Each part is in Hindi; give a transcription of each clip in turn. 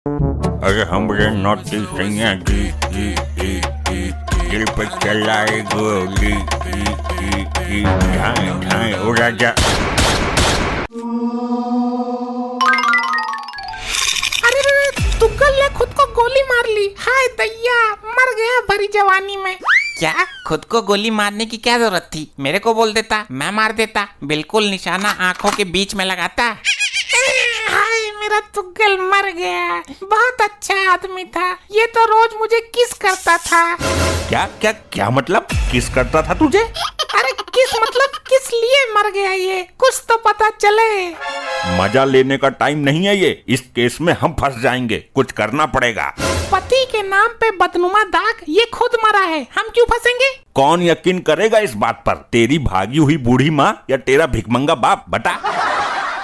अरे हमरे नोटी सैया दिल पे चलाए गोली ढाई ढाई ओ राजा। अरे तुगल ने खुद को गोली मार ली। हाय दैया, मर गया भरी जवानी में। क्या खुद को गोली मारने की क्या जरूरत थी? मेरे को बोल देता, मैं मार देता। बिल्कुल निशाना आंखों के बीच में लगाता। हाय मेरा तुगल मर गया। बहुत अच्छा आदमी था ये, तो रोज मुझे किस करता था। क्या क्या क्या मतलब किस करता था तुझे? अरे किस मतलब किस लिए मर गया ये, कुछ तो पता चले। मजा लेने का टाइम नहीं है ये, इस केस में हम फंस जाएंगे, कुछ करना पड़ेगा। पति के नाम पे बदनुमा दाग, ये खुद मरा है, हम क्यों फंसेंगे? कौन यकीन करेगा इस बात पर, तेरी भागी हुई बूढ़ी माँ या तेरा भिखमंगा बाप? बता।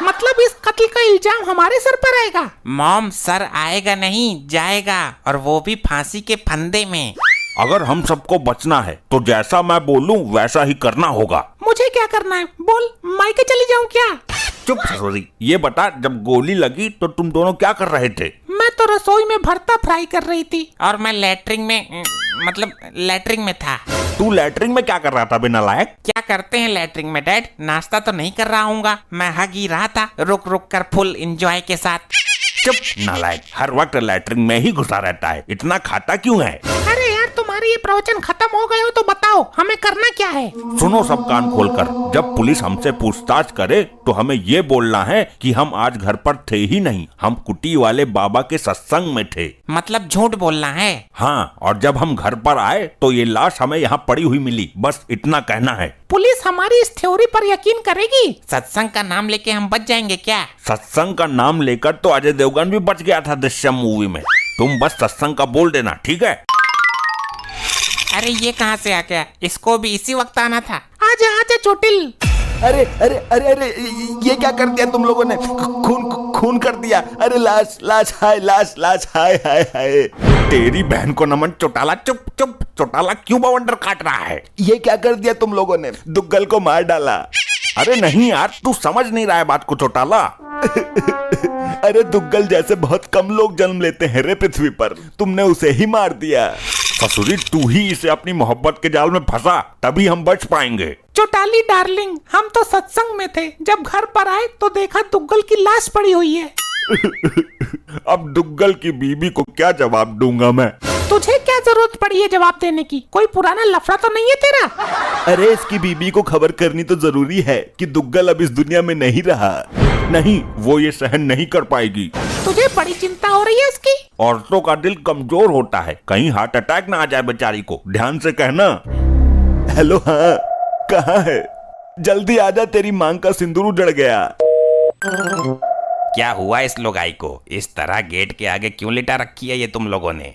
मतलब इस कत्ल का इल्जाम हमारे सर पर आएगा? मॉम, सर आएगा नहीं जाएगा, और वो भी फांसी के फंदे में। अगर हम सबको बचना है तो जैसा मैं बोलूं वैसा ही करना होगा। मुझे क्या करना है बोल, मायके चली जाऊं क्या? चुप ससुरी, ये बता जब गोली लगी तो तुम दोनों क्या कर रहे थे? मैं तो रसोई में भरता फ्राई कर रही थी। और मैं लैट्रिन में था। तू लैट्रिन में क्या कर रहा था बिना लायक? क्या करते हैं लैट्रिन में डैड? नाश्ता तो नहीं कर रहा हूँगा, मैं हग ही रहा था रुक रुक कर फुल एंजॉय के साथ। चुप नालायक, हर वक्त लैट्रिन में ही घुसा रहता है, इतना खाता क्यों है? अरे यार, तुम्हारे ये प्रवचन खत्म हो गए हो तो बताओ हमें करना क्या है? सुनो सब कान खोलकर, जब पुलिस हमसे पूछताछ करे तो हमें ये बोलना है कि हम आज घर पर थे ही नहीं, हम कुटी वाले बाबा के सत्संग में थे। मतलब झूठ बोलना है? हाँ, और जब हम घर पर आए तो ये लाश हमें यहाँ पड़ी हुई मिली, बस इतना कहना है। पुलिस हमारी इस थ्योरी पर यकीन करेगी? सत्संग का नाम लेके हम बच जाएंगे क्या? सत्संग का नाम लेकर तो अजय देवगन भी बच गया था दृश्यम मूवी में, तुम बस सत्संग का बोल देना, ठीक है? अरे ये कहाँ से आ गया? इसको भी इसी वक्त आना था। आजा आजा चोटिल। अरे अरे अरे अरे ये क्या कर दिया तुम लोगों ने? खून खून कर दिया। अरे लाश लाश हाय, लाश लाश हाय हाय हाय। तेरी बहन को नमन चौटाला। चुप चुप, चौटाला क्यों बवंडर काट रहा है? ये क्या कर दिया तुम लोगों ने? दुग्गल को मार डाला। अरे नहीं यार, तू समझ नहीं रहा है बात को चौटाला। अरे दुग्गल जैसे बहुत कम लोग जन्म लेते हैं रे पृथ्वी पर, तुमने उसे ही मार दिया। ससुरी, तू ही इसे अपनी मोहब्बत के जाल में फंसा, तभी हम बच पाएंगे। चोटाली डार्लिंग, हम तो सत्संग में थे, जब घर पर आए तो देखा दुग्गल की लाश पड़ी हुई है। अब दुग्गल की बीबी को क्या जवाब दूंगा मैं? तुझे क्या जरूरत पड़ी है जवाब देने की? कोई पुराना लफड़ा तो नहीं है तेरा? अरे इसकी बीबी को खबर करनी तो जरूरी है कि दुग्गल अब इस दुनिया में नहीं रहा। नहीं, वो ये सहन नहीं कर पाएगी। तुझे बड़ी चिंता हो रही है उसकी? औरतों का दिल कमजोर होता है, कहीं हार्ट अटैक ना आ जाए बेचारी को, ध्यान से कहना। हेलो, हाँ कहाँ है? जल्दी आजा, तेरी मांग का सिंदूर उजड़ गया। क्या हुआ इस लुगाई को? इस तरह गेट के आगे क्यों लिटा रखी है ये तुम लोगों ने?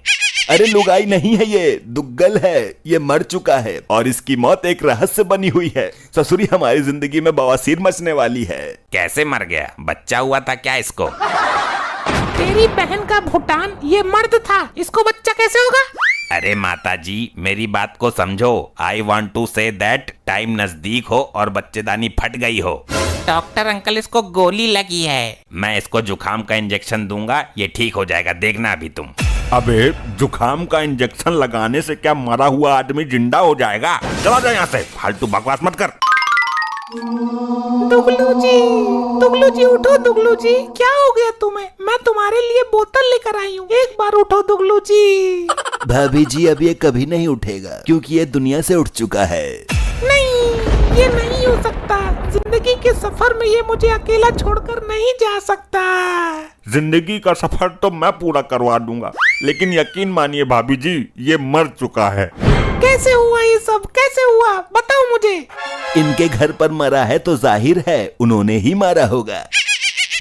अरे लुगाई नहीं है, ये दुग्गल है, ये मर चुका है और इसकी मौत एक रहस्य बनी हुई है। ससुरी, हमारी जिंदगी में बवासीर मचने वाली है। कैसे मर गया? बच्चा हुआ था क्या इसको? तेरी बहन का भूटान ये मर्द था, इसको बच्चा कैसे होगा? अरे माता जी, मेरी बात को समझो। I want to say that time नजदीक हो और बच्चेदानी फट गई हो। डॉक्टर अंकल, इसको गोली लगी है। मैं इसको जुखाम का इंजेक्शन दूंगा, ये ठीक हो जाएगा, देखना अभी तुम। अबे जुखाम का इंजेक्शन लगाने से क्या मरा हुआ आदमी जिंदा हो जाएगा? चला जा यहाँ से, फालतू बकवास मत कर। दुगलू जी उठो। दुगलू जी, क्या हो गया तुम्हें? मैं तुम्हारे लिए बोतल लेकर आई हूँ, एक बार उठो दुगलू जी। भाभी जी, अब ये कभी नहीं उठेगा क्योंकि ये दुनिया से उठ चुका है। नहीं, ये नहीं हो सकता। जिंदगी के सफर में ये मुझे अकेला छोड़कर नहीं जा सकता। जिंदगी का सफर तो मैं पूरा करवा दूंगा, लेकिन यकीन मानिए भाभी जी, ये मर चुका है। कैसे हुआ ये सब? कैसे हुआ बताओ मुझे। इनके घर पर मरा है तो जाहिर है उन्होंने ही मारा होगा।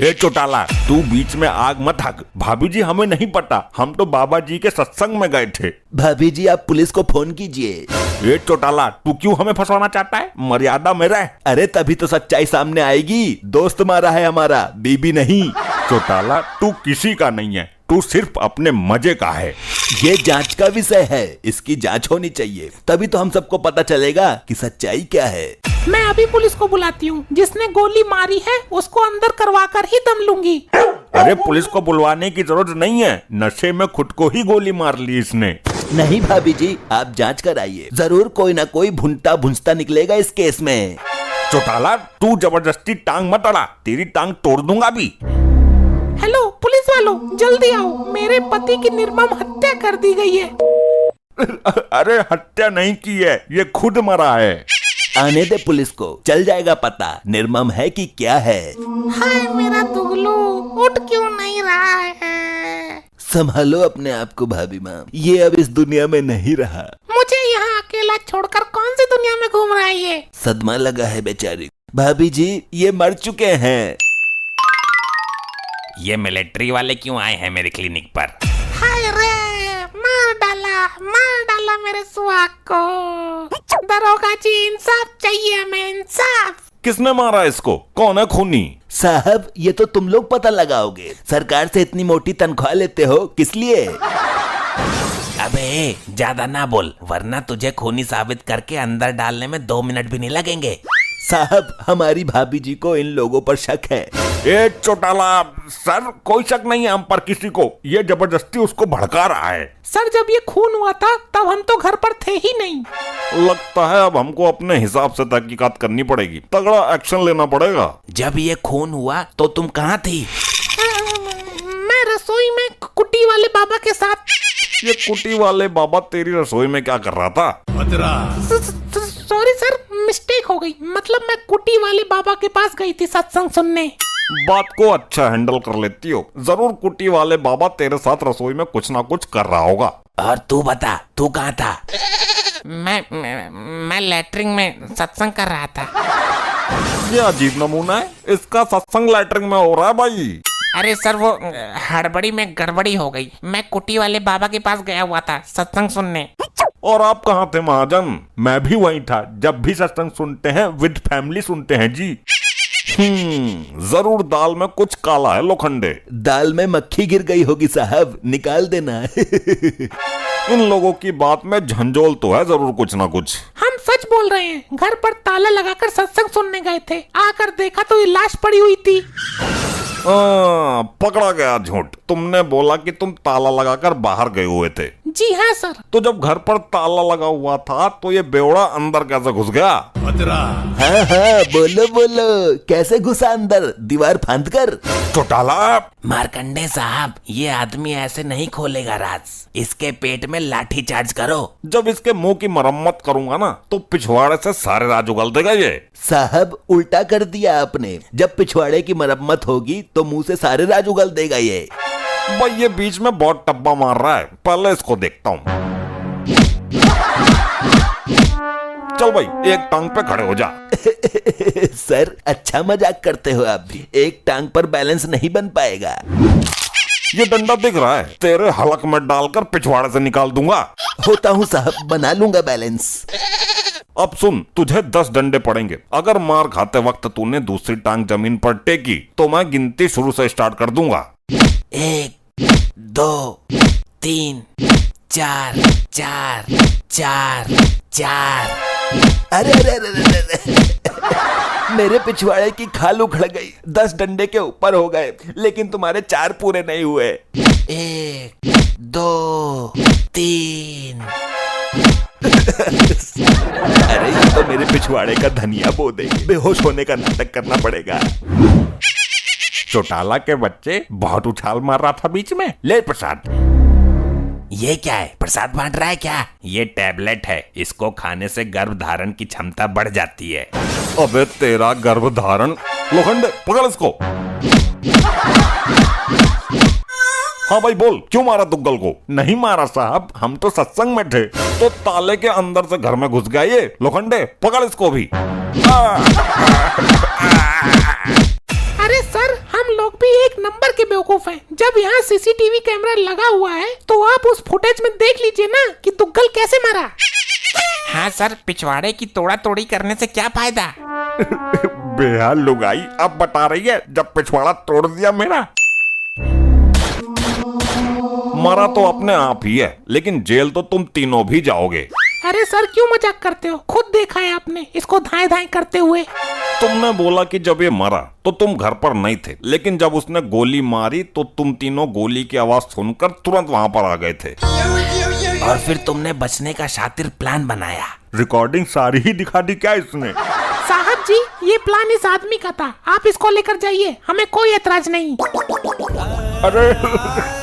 ए चौटाला, तू बीच में आग मत हक। भाभी जी, हमें नहीं पता, हम तो बाबा जी के सत्संग में गए थे। भाभी जी, आप पुलिस को फोन कीजिए। ए चौटाला, तू क्यों हमें फंसाना चाहता है? मर्यादा में रह। अरे तभी तो सच्चाई सामने आएगी। दोस्त मारा है हमारा, बीबी नहीं। चौटाला, तू किसी का नहीं है, तू सिर्फ अपने मजे का है। ये जांच का विषय है, इसकी जांच होनी चाहिए, तभी तो हम सबको पता चलेगा कि सच्चाई क्या है। मैं अभी पुलिस को बुलाती हूँ। जिसने गोली मारी है उसको अंदर करवा कर ही दम लूंगी। अरे पुलिस को बुलवाने की जरूरत नहीं है, नशे में खुद को ही गोली मार ली इसने। नहीं भाभी जी, आप जांच कराइए, जरूर कोई ना कोई भुनता भुंसता निकलेगा इस केस में। चौटाला तू जबरदस्ती टांग मत अड़ा, तेरी टांग तोड़ दूंगा भी। हेलो पुलिस वालों, जल्दी आओ, मेरे पति की निर्मम हत्या कर दी गई है। अरे हत्या नहीं की है, ये खुद मरा है। आने दे पुलिस को, चल जाएगा पता निर्मम है कि क्या है। हाय मेरा दुगलू, उठ क्यों नहीं रहा है? संभालो अपने आप को भाभी माँ, ये अब इस दुनिया में नहीं रहा। मुझे यहाँ अकेला छोड़कर कौन सी दुनिया में घूम रहा है ये? सदमा लगा है बेचारी। भाभी जी ये मर चुके हैं। ये मिलिट्री वाले क्यों आए हैं मेरे क्लिनिक पर? हाय रे, मार डाला मेरे सुहाग को। दरोगा जी इंसाफ चाहिए हमें, इंसाफ। किसने मारा इसको, कौन है खूनी? साहब ये तो तुम लोग पता लगाओगे, सरकार से इतनी मोटी तनख्वाह लेते हो किस लिए? अबे ज्यादा ना बोल, वरना तुझे खूनी साबित करके अंदर डालने में 2 मिनट भी नहीं लगेंगे। साहब हमारी भाभी जी को इन लोगों पर शक है। ए चौटाला, सर कोई शक नहीं है हम पर किसी को, ये जबरदस्ती उसको भड़का रहा है। सर जब ये खून हुआ था तब हम तो घर पर थे ही नहीं। लगता है अब हमको अपने हिसाब से तहकीकात करनी पड़ेगी, तगड़ा एक्शन लेना पड़ेगा। जब ये खून हुआ तो तुम कहाँ थी? मैं रसोई में कुटी वाले बाबा के साथ। ये कुटी वाले बाबा तेरी रसोई में क्या कर रहा था? सॉरी सर, मिस्टेक हो गई, मतलब मैं कुटी वाले बाबा के पास गई थी सत्संग सुनने। बात को अच्छा हैंडल कर लेती हो, जरूर कुटी वाले बाबा तेरे साथ रसोई में कुछ ना कुछ कर रहा होगा। और तू बता, तू कहाँ था? मैं लैट्रिन में सत्संग कर रहा था। ये अजीब नमूना है, इसका सत्संग लैट्रिन में हो रहा है भाई। अरे सर वो हड़बड़ी में गड़बड़ी हो गई, मैं कुटी वाले बाबा के पास गया हुआ था सत्संग सुनने। और आप कहाँ थे महाजन? मैं भी वहीं था, जब भी सत्संग सुनते हैं विद फैमिली सुनते हैं जी। जरूर दाल में कुछ काला है लोखंडे। दाल में मक्खी गिर गई होगी साहब, निकाल देना। इन लोगों की बात में झंझोल तो है जरूर कुछ ना कुछ। हम सच बोल रहे हैं, घर पर ताला लगाकर सत्संग सुनने गए थे, आकर देखा तो ये लाश पड़ी हुई थी। पकड़ा गया झूठ। तुमने बोला कि तुम ताला लगाकर बाहर गए हुए थे। जी हाँ सर। तो जब घर पर ताला लगा हुआ था तो ये बेवड़ा अंदर कैसे घुस गया? हाँ हाँ बोलो बोलो, कैसे घुसा अंदर, दीवार फांद कर? चौटाला, मार्कंडे साहब, ये आदमी ऐसे नहीं खोलेगा राज, इसके पेट में लाठी चार्ज करो। जब इसके मुंह की मरम्मत करूंगा ना तो पिछवाड़े से सारे राज उगल देगा ये। साहब उल्टा कर दिया आपने, जब पिछवाड़े की मरम्मत होगी तो मुंह से सारे राज उगल देगा ये। भाई ये बीच में बहुत टप्पा मार रहा है, पहले इसको देखता हूँ। चल भाई एक टांग पे खड़े हो जा। सर अच्छा मजाक करते हो आप भी, एक टांग पर बैलेंस नहीं बन पाएगा। ये डंडा दिख रहा है, तेरे हलक में डालकर पिछवाड़े से निकाल दूंगा। होता हूँ साहब, बना लूंगा बैलेंस। अब सुन, तुझे 10 डंडे पड़ेंगे। अगर मार खाते वक्त तूने दूसरी टांग जमीन पर टेकी तो मैं गिनती शुरू से स्टार्ट कर दूंगा। 1 2 3 4 4 4 4। अरे अरे अरे अरे अरे। मेरे पिछवाड़े की खाल उखड़ गई, 10 डंडे के ऊपर हो गए, लेकिन तुम्हारे 4 पूरे नहीं हुए। 1 2 3। अरे ये तो मेरे पिछवाड़े का धनिया बो देगी, बेहोश होने का नाटक करना पड़ेगा। चौटाला के बच्चे बहुत उछाल मार रहा था बीच में। ले प्रसाद। ये क्या है, प्रसाद बांट रहा है क्या? ये टैबलेट है, इसको खाने से गर्भ धारण की क्षमता बढ़ जाती है। अबे तेरा गर्भ धारण, लोखंडे पकड़ इसको। हाँ भाई बोल, क्यों मारा दुग्गल को? नहीं मारा साहब, हम तो सत्संग में थे, तो ताले के अंदर से घर में घुस गया ये। लोखंडे पकड़ इसको भी। अरे सर, हम लोग भी एक नंबर के बेवकूफ हैं। जब यहाँ सीसीटीवी कैमरा लगा हुआ है तो आप उस फुटेज में देख लीजिए ना कि दुग्गल कैसे मरा। हाँ सर, पिछवाड़े की तोड़ा तोड़ी करने से क्या फायदा? बेहाल लुगाई अब बता रही है जब पिछवाड़ा तोड़ दिया मेरा। मरा तो अपने आप ही है, लेकिन जेल तो तुम तीनों भी जाओगे। अरे सर क्यों मजाक करते हो, खुद देखा है आपने इसको धाए धाए करते हुए। तुमने बोला कि जब ये मरा तो तुम घर पर नहीं थे, लेकिन जब उसने गोली मारी तो तुम तीनों गोली की आवाज सुनकर तुरंत वहाँ पर आ गए थे। और फिर तुमने बचने का शातिर प्लान बनाया। रिकॉर्डिंग सारी ही दिखा दी क्या इसने? साहब जी ये प्लान इस आदमी का था, आप इसको लेकर जाइए, हमें कोई एतराज नहीं। अरे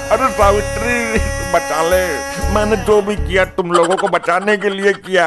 अरे सावित्री बचा ले, मैंने जो भी किया तुम लोगों को बचाने के लिए किया।